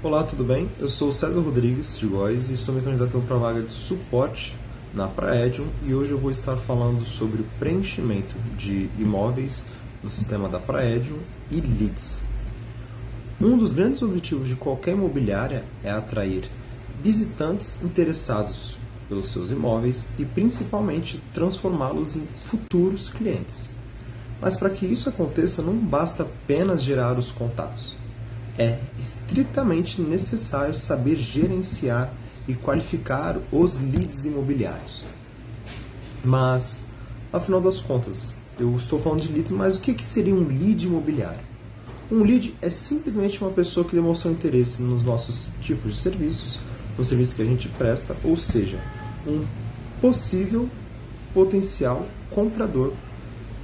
Olá, tudo bem? Eu sou o César Rodrigues de Góes e estou me candidatando para a vaga de suporte na Praedium e hoje eu vou estar falando sobre o preenchimento de imóveis no sistema da Praedium e leads. Um dos grandes objetivos de qualquer imobiliária é atrair visitantes interessados pelos seus imóveis e principalmente transformá-los em futuros clientes. Mas para que isso aconteça não basta apenas gerar os contatos. É estritamente necessário saber gerenciar e qualificar os leads imobiliários. Mas, afinal das contas, eu estou falando de leads, mas o que seria um lead imobiliário? Um lead é simplesmente uma pessoa que demonstrou interesse nos nossos tipos de serviços, no serviço que a gente presta, ou seja, um possível potencial comprador.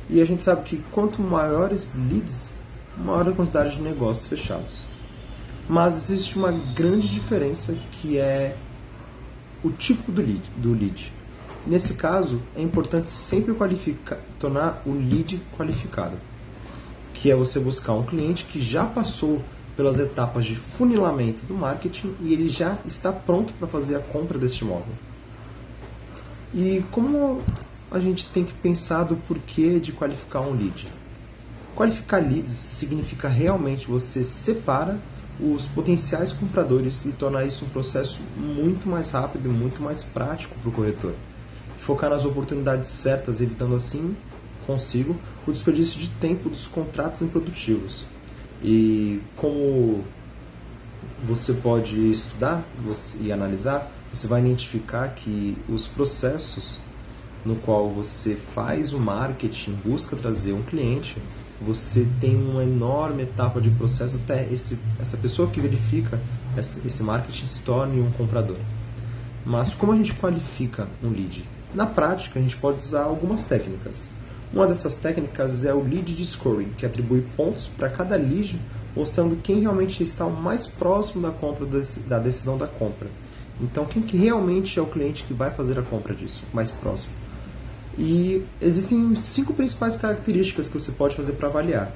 E a gente sabe que quanto maiores leads, maior a quantidade de negócios fechados. Mas existe uma grande diferença que é o tipo do lead. Nesse caso, é importante sempre tornar o lead qualificado, que é você buscar um cliente que já passou pelas etapas de funilamento do marketing e ele já está pronto para fazer a compra deste imóvel. E como a gente tem que pensar do porquê de qualificar um lead? Qualificar leads significa realmente você separa os potenciais compradores e tornar isso um processo muito mais rápido e muito mais prático para o corretor. Focar nas oportunidades certas, evitando assim, consigo, o desperdício de tempo dos contratos improdutivos. E como você pode estudar e analisar, você vai identificar que os processos no qual você faz o marketing, busca trazer um cliente, você tem uma enorme etapa de processo até essa pessoa que verifica esse marketing se torne um comprador. Mas como a gente qualifica um lead? Na prática, a gente pode usar algumas técnicas. Uma dessas técnicas é o lead scoring, que atribui pontos para cada lead, mostrando quem realmente está o mais próximo da compra, da decisão da compra. Então, quem que realmente é o cliente que vai fazer a compra disso, mais próximo. E existem 5 principais características que você pode fazer para avaliar.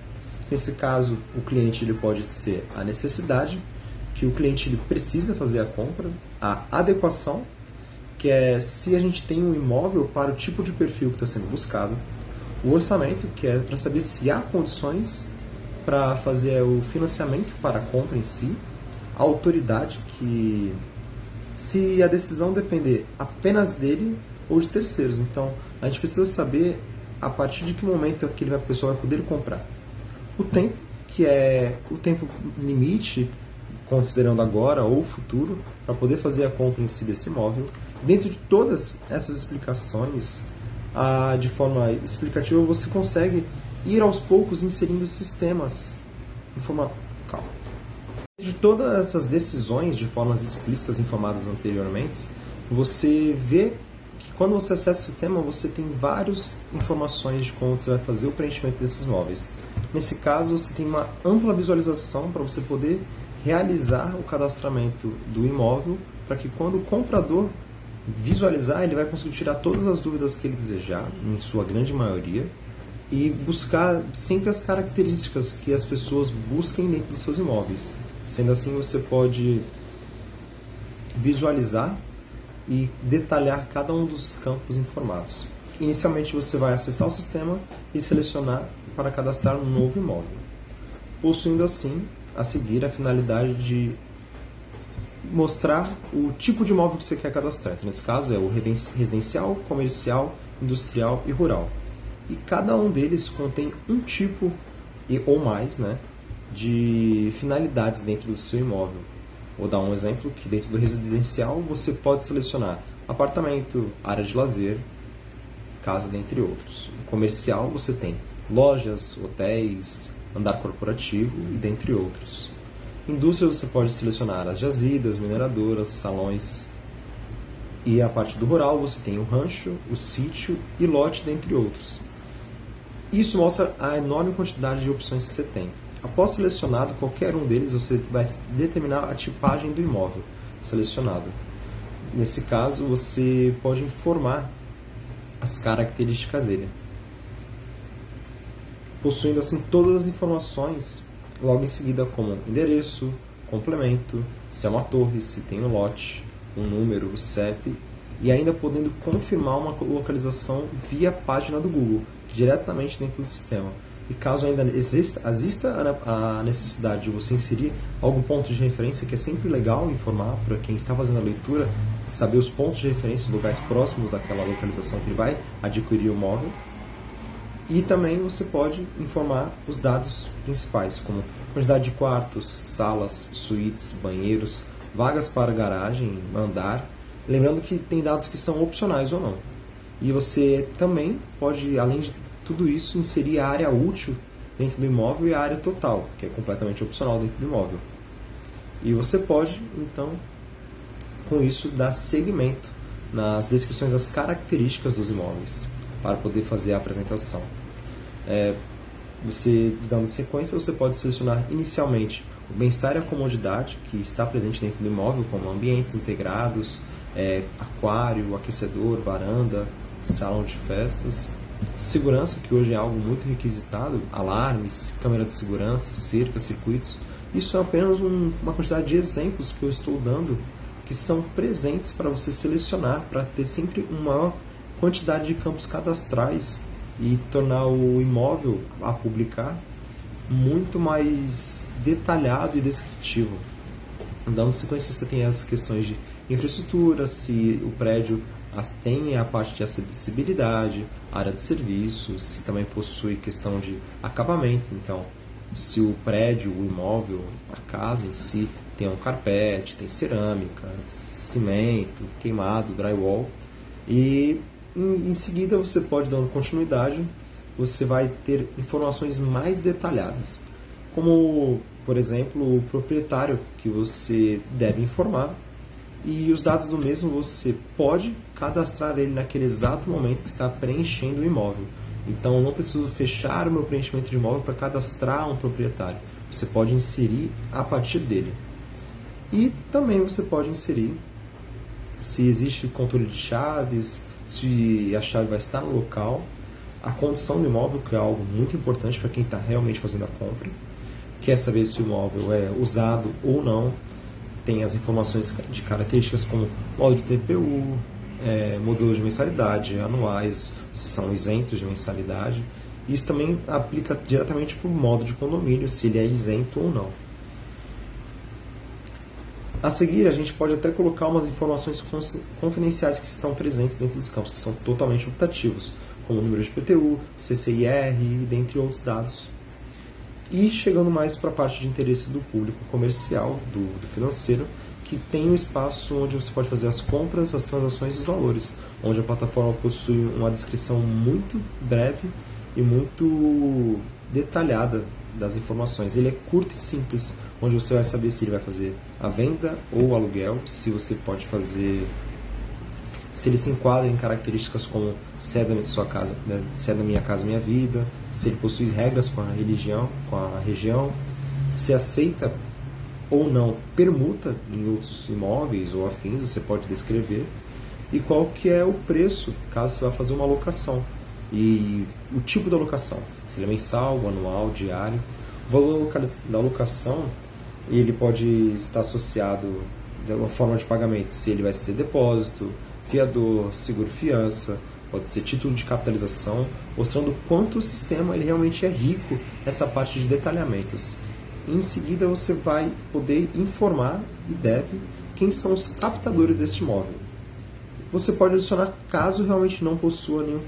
Nesse caso, o cliente ele pode ser a necessidade, que o cliente ele precisa fazer a compra, a adequação, que é se a gente tem um imóvel para o tipo de perfil que está sendo buscado, o orçamento, que é para saber se há condições para fazer o financiamento para a compra em si, a autoridade, que se a decisão depender apenas dele ou de terceiros. Então, a gente precisa saber a partir de que momento a pessoa vai poder comprar. O tempo, que é o tempo limite, considerando agora ou futuro, para poder fazer a compra em si desse imóvel. Dentro de todas essas explicações, de forma explicativa, você consegue ir aos poucos inserindo sistemas de forma calma. De todas essas decisões de formas explícitas informadas anteriormente, você vê que quando você acessa o sistema, você tem várias informações de como você vai fazer o preenchimento desses móveis. Nesse caso, você tem uma ampla visualização para você poder realizar o cadastramento do imóvel, para que quando o comprador visualizar, ele vai conseguir tirar todas as dúvidas que ele desejar, em sua grande maioria, e buscar sempre as características que as pessoas busquem dentro dos seus imóveis. Sendo assim, você pode visualizar e detalhar cada um dos campos informados. Inicialmente, você vai acessar o sistema e selecionar para cadastrar um novo imóvel, possuindo assim, a seguir, a finalidade de mostrar o tipo de imóvel que você quer cadastrar. Então, nesse caso, é o residencial, comercial, industrial e rural. E cada um deles contém um tipo ou mais, de finalidades dentro do seu imóvel. Vou dar um exemplo que dentro do residencial você pode selecionar apartamento, área de lazer, casa, dentre outros. No comercial você tem lojas, hotéis, andar corporativo e dentre outros. Indústria você pode selecionar as jazidas, mineradoras, salões. E a parte do rural você tem o rancho, o sítio e lote, dentre outros. Isso mostra a enorme quantidade de opções que você tem. Após selecionado qualquer um deles, você vai determinar a tipagem do imóvel selecionado. Nesse caso, você pode informar as características dele, possuindo assim todas as informações logo em seguida, como endereço, complemento, se é uma torre, se tem um lote, um número, o CEP, e ainda podendo confirmar uma localização via página do Google, diretamente dentro do sistema. E caso ainda exista a necessidade de você inserir algum ponto de referência, que é sempre legal informar para quem está fazendo a leitura, saber os pontos de referência, os lugares próximos daquela localização que ele vai adquirir o imóvel. E também você pode informar os dados principais, como quantidade de quartos, salas, suítes, banheiros, vagas para garagem, andar. Lembrando que tem dados que são opcionais ou não. E você também pode, além de tudo isso, inserir a área útil dentro do imóvel e a área total, que é completamente opcional dentro do imóvel. E você pode, então, com isso, dar seguimento nas descrições das características dos imóveis, para poder fazer a apresentação. Você, dando sequência, você pode selecionar inicialmente o bem-estar e a comodidade que está presente dentro do imóvel, como ambientes integrados, aquário, aquecedor, varanda, salão de festas. Segurança, que hoje é algo muito requisitado, alarmes, câmera de segurança, cerca, circuitos. Isso é apenas uma quantidade de exemplos que eu estou dando que são presentes para você selecionar, para ter sempre uma maior quantidade de campos cadastrais e tornar o imóvel a publicar muito mais detalhado e descritivo. Dando sequência, você tem as questões de infraestrutura, se o prédio tem a parte de acessibilidade, área de serviço, se também possui questão de acabamento. Então, se o prédio, o imóvel, a casa em si tem um carpete, tem cerâmica, cimento, queimado, drywall. E em seguida você pode, dando continuidade, você vai ter informações mais detalhadas, como, por exemplo, o proprietário que você deve informar, e os dados do mesmo você pode cadastrar ele naquele exato momento que está preenchendo o imóvel. Então, eu não preciso fechar o meu preenchimento de imóvel para cadastrar um proprietário. Você pode inserir a partir dele. E também você pode inserir se existe controle de chaves, se a chave vai estar no local, a condição do imóvel, que é algo muito importante para quem está realmente fazendo a compra, quer saber se o imóvel é usado ou não. Tem as informações de características como modo de TPU, modelos de mensalidade, anuais, se são isentos de mensalidade. Isso também aplica diretamente para o modo de condomínio, se ele é isento ou não. A seguir, a gente pode até colocar umas informações confidenciais que estão presentes dentro dos campos, que são totalmente optativos, como o número de PTU, CCIR, dentre outros dados. E chegando mais para a parte de interesse do público comercial, do financeiro, que tem um espaço onde você pode fazer as compras, as transações e os valores, onde a plataforma possui uma descrição muito breve e muito detalhada das informações. Ele é curto e simples, onde você vai saber se ele vai fazer a venda ou o aluguel, se você pode fazer, se ele se enquadra em características como se é da sua casa, né, se é da minha casa, minha vida, se ele possui regras com a religião, com a região, se aceita ou não permuta em outros imóveis ou afins, você pode descrever, e qual que é o preço caso você vá fazer uma locação, e o tipo da locação, se ele é mensal, anual, diário. O valor da locação ele pode estar associado de uma forma de pagamento, se ele vai ser depósito, fiador, seguro-fiança, pode ser título de capitalização, mostrando quanto o sistema ele realmente é rico nessa parte de detalhamentos. Em seguida você vai poder informar e deve quem são os captadores deste imóvel. Você pode adicionar caso realmente não possua nenhum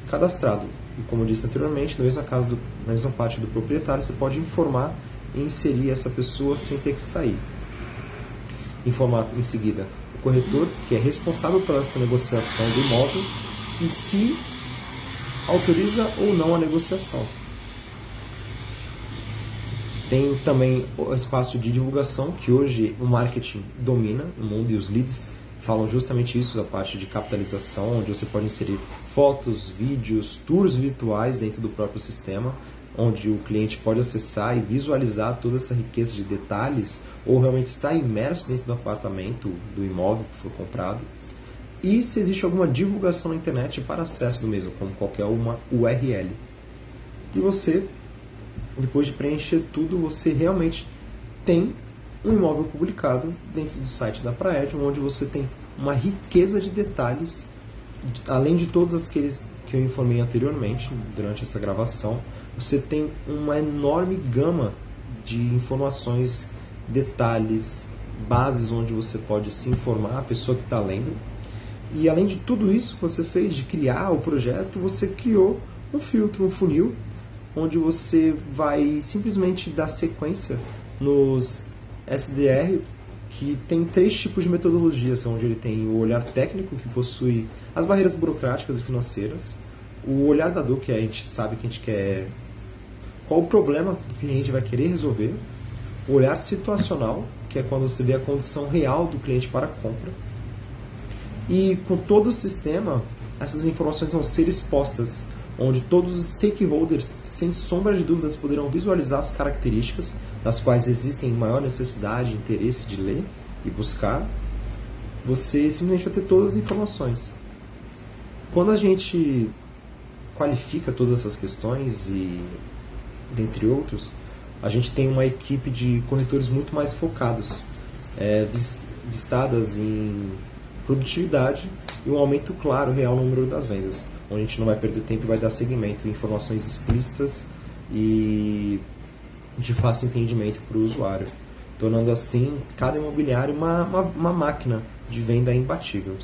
cadastrado. E como eu disse anteriormente, na mesma parte do proprietário, você pode informar e inserir essa pessoa sem ter que sair. Informar em seguida o corretor, que é responsável por essa negociação do imóvel, e se autoriza ou não a negociação. Tem também o espaço de divulgação, que hoje o marketing domina o mundo e os leads falam justamente isso, a parte de capitalização, onde você pode inserir fotos, vídeos, tours virtuais dentro do próprio sistema, onde o cliente pode acessar e visualizar toda essa riqueza de detalhes, ou realmente estar imerso dentro do apartamento, do imóvel que foi comprado. E se existe alguma divulgação na internet para acesso do mesmo, como qualquer uma URL. E você, depois de preencher tudo, você realmente tem um imóvel publicado dentro do site da Praedium, onde você tem uma riqueza de detalhes, além de todos aqueles que eu informei anteriormente durante essa gravação. Você tem uma enorme gama de informações, detalhes, bases onde você pode se informar, a pessoa que está lendo. E além de tudo isso que você fez, de criar o projeto, você criou um filtro, um funil, onde você vai simplesmente dar sequência nos SDR, que tem 3 tipos de metodologias, onde ele tem o olhar técnico, que possui as barreiras burocráticas e financeiras, o olhar da dor, que a gente sabe que a gente quer, qual o problema que a gente vai querer resolver, o olhar situacional, que é quando você vê a condição real do cliente para a compra, e com todo o sistema, essas informações vão ser expostas, onde todos os stakeholders, sem sombra de dúvidas, poderão visualizar as características das quais existem maior necessidade e interesse de ler e buscar. Você simplesmente vai ter todas as informações. Quando a gente qualifica todas essas questões e dentre outros, a gente tem uma equipe de corretores muito mais focados, vistadas em produtividade e um aumento claro, real no número das vendas, onde a gente não vai perder tempo e vai dar seguimento, informações explícitas e de fácil entendimento para o usuário, tornando assim cada imobiliário uma máquina de venda imbatível.